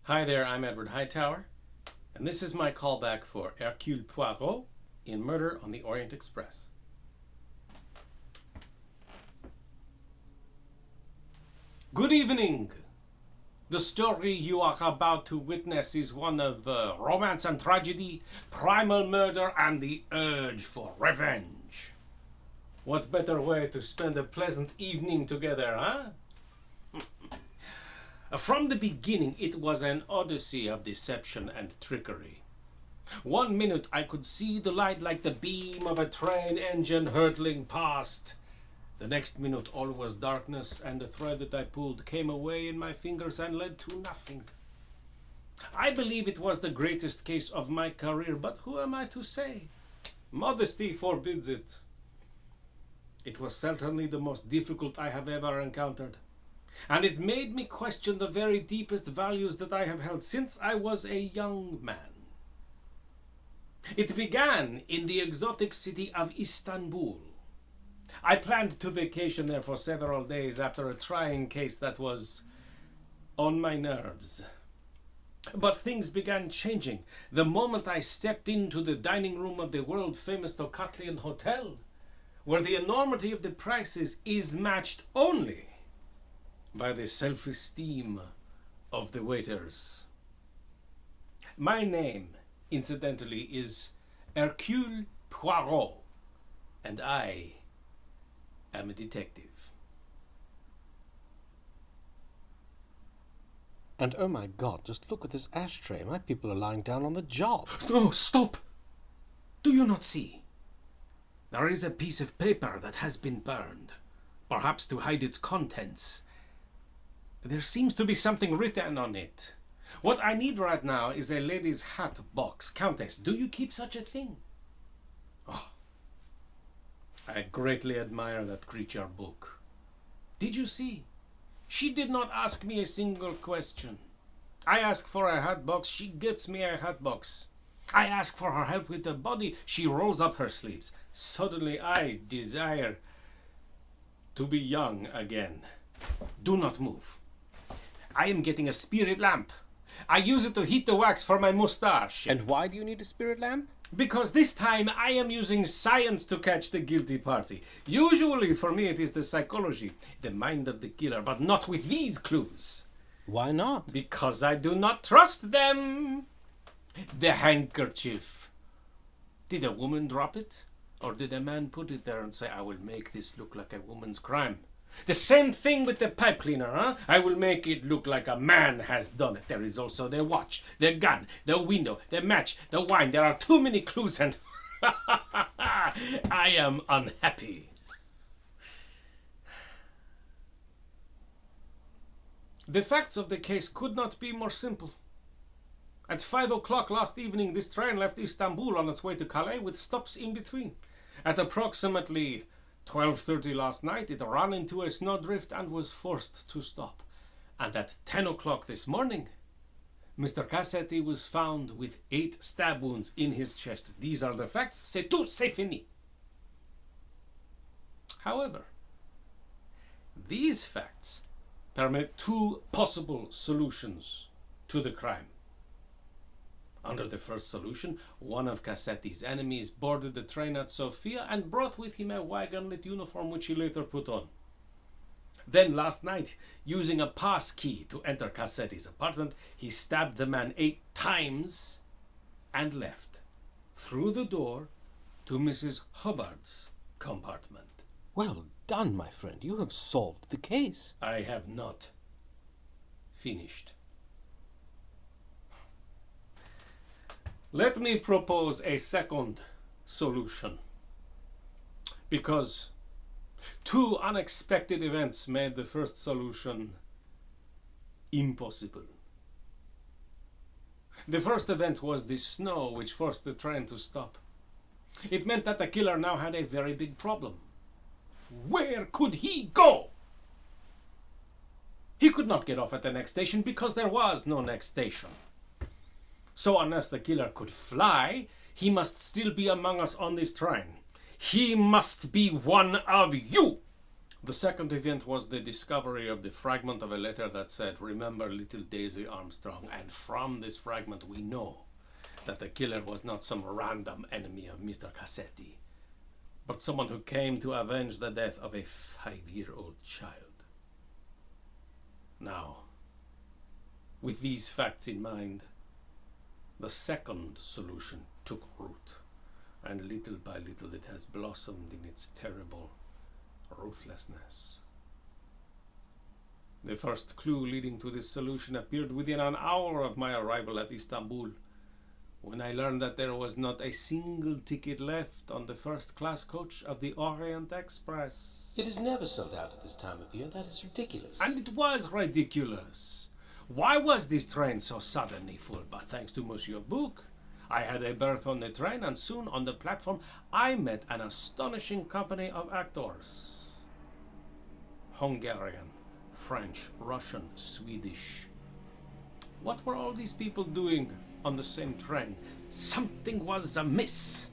Hi there, I'm Edward Hightower, and this is my callback for Hercule Poirot in Murder on the Orient Express. Good evening! The story you are about to witness is one of romance and tragedy, primal murder, and the urge for revenge. What better way to spend a pleasant evening together, huh? From the beginning, it was an odyssey of deception and trickery. 1 minute I could see the light like the beam of a train engine hurtling past. The next minute all was darkness, and the thread that I pulled came away in my fingers and led to nothing. I believe it was the greatest case of my career, but who am I to say? Modesty forbids it. It was certainly the most difficult I have ever encountered. And it made me question the very deepest values that I have held since I was a young man. It began in the exotic city of Istanbul. I planned to vacation there for several days after a trying case that was on my nerves. But things began changing the moment I stepped into the dining room of the world-famous Tocatlian Hotel, where the enormity of the prices is matched only by the self-esteem of the waiters. My name, incidentally, is Hercule Poirot, and I am a detective. And oh my God, just look at this ashtray. My people are lying down on the job. No, stop! Do you not see? There is a piece of paper that has been burned, perhaps to hide its contents. There seems to be something written on it. What I need right now is a lady's hat box. Countess, do you keep such a thing? Oh, I greatly admire that creature book. Did you see? She did not ask me a single question. I ask for a hat box, she gets me a hat box. I ask for her help with the body, she rolls up her sleeves. Suddenly I desire to be young again. Do not move. I am getting a spirit lamp. I use it to heat the wax for my mustache. And why do you need a spirit lamp? Because this time I am using science to catch the guilty party. Usually for me it is the psychology, the mind of the killer, but not with these clues. Why not? Because I do not trust them. The handkerchief. Did a woman drop it? Or did a man put it there and say, I will make this look like a woman's crime? The same thing with the pipe cleaner, huh? I will make it look like a man has done it. There is also the watch, the gun, the window, the match, the wine. There are too many clues and I am unhappy. The facts of the case could not be more simple. At 5 o'clock last evening, this train left Istanbul on its way to Calais with stops in between. At approximately 12:30 last night, it ran into a snowdrift and was forced to stop. And at 10 o'clock this morning, Mr. Cassetti was found with 8 stab wounds in his chest. These are the facts. C'est tout, c'est fini. However, these facts permit 2 possible solutions to the crime. Under the first solution, one of Cassetti's enemies boarded the train at Sofia and brought with him a wagon-lit uniform which he later put on. Then last night, using a pass key to enter Cassetti's apartment, he stabbed the man 8 times and left through the door to Mrs. Hubbard's compartment. Well done, my friend. You have solved the case. I have not finished. Let me propose a second solution, because 2 unexpected events made the first solution impossible. The first event was the snow which forced the train to stop. It meant that the killer now had a very big problem. Where could he go? He could not get off at the next station because there was no next station. So unless the killer could fly, he must still be among us on this train. He must be one of you. The second event was the discovery of the fragment of a letter that said, "Remember little Daisy Armstrong," and from this fragment we know that the killer was not some random enemy of Mr. Cassetti, but someone who came to avenge the death of a 5-year-old child. Now, with these facts in mind, the second solution took root, and little by little it has blossomed in its terrible ruthlessness. The first clue leading to this solution appeared within an hour of my arrival at Istanbul, when I learned that there was not a single ticket left on the first-class coach of the Orient Express. It is never sold out at this time of year. That is ridiculous. And it was ridiculous. Why was this train so suddenly full? But thanks to Monsieur Bouc, I had a berth on the train, and soon on the platform I met an astonishing company of actors. Hungarian, French, Russian, Swedish. What were all these people doing on the same train? Something was amiss.